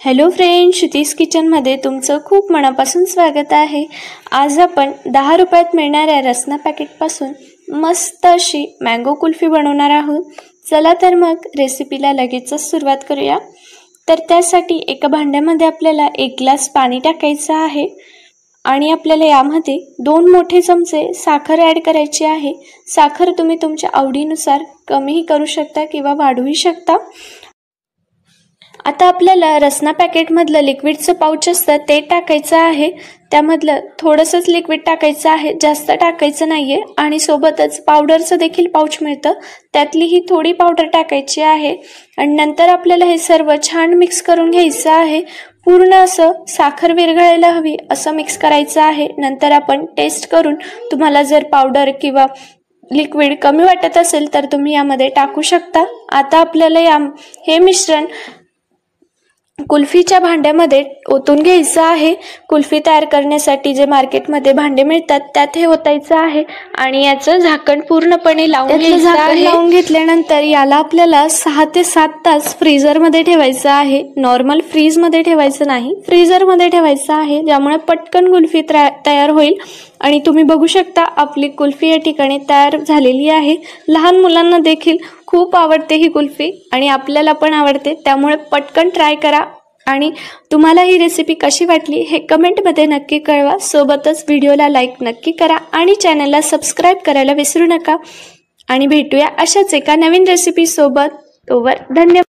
Hello friend, Shruti's किचनमध्ये तुमचं खूप मनापासून स्वागत आहे। आज आपण 10 रुपयात मिळणाऱ्या रसना पॅकेटपासून मस्त अशी मँगो कुल्फी बनवणार आहोत। चला तर मग रेसिपीला लगेचच सुरुवात करूया। तर त्यासाठी एका भांड्यामध्ये आपल्याला 1 ग्लास पाणी टाकायचं आहे आणि आपल्याला यामध्ये 2 मोठे चमचे साखर ॲड करायची आहे। साखर तुम्ही तुमच्या आवडीनुसार कमीही करू शकता किंवा वाढवूही शकता। आता आपल्याला रसना पॅकेटमधलं लिक्विडचं पाउच असतं ते टाकायचं आहे। त्यामधलं थोडंसंच लिक्विड टाकायचं आहे, जास्त टाकायचं नाहीये। आणि सोबतच पावडरचं देखील पाउच मिळतं, त्यातली ही थोडी पावडर टाकायची आहे। आणि नंतर आपल्याला हे सर्व छान मिक्स करून घ्यायचं आहे। पूर्ण असं साखर विरघळायला हवी असं मिक्स करायचं आहे। नंतर आपण टेस्ट करून तुम्हाला जर पावडर किंवा लिक्विड कमी वाटत असेल तर तुम्ही यामध्ये टाकू शकता। आता आपल्याला हे मिश्रण कुल्फीच्या भांड्यामध्ये ओतून घ्यायचं आहे। कुल्फी तयार करण्यासाठी जे मार्केटमध्ये भांडे मिळतात त्यात हे ओतायचं आहे आणि याचं झाकण पूर्णपणे लावून घ्यायचं आहे। लावून घेतल्यानंतर याला आपल्याला 6 ते 7 तास फ्रीझरमध्ये ठेवायचं आहे। नॉर्मल फ्रीजमध्ये ठेवायचं नाही, फ्रीझरमध्ये ठेवायचं आहे, ज्यामुळे पटकन कुल्फी तयार होईल। आणि तुम्ही बघू शकता आपली कुल्फी या ठिकाणी तयार झालेली आहे। लहान मुलांना देखील खूप आवडते ही कुल्फी आणि आपल्याला पण आवडते, त्यामुळे पटकन ट्राय करा। आणि तुम्हाला ही रेसिपी कशी वाटली हे कमेंटमध्ये नक्की कळवा। सोबतच व्हिडिओला लाईक नक्की करा आणि चॅनलला सबस्क्राईब करायला विसरू नका। आणि भेटूया अशाच एका नवीन रेसिपी सोबत। तोवर धन्यवाद।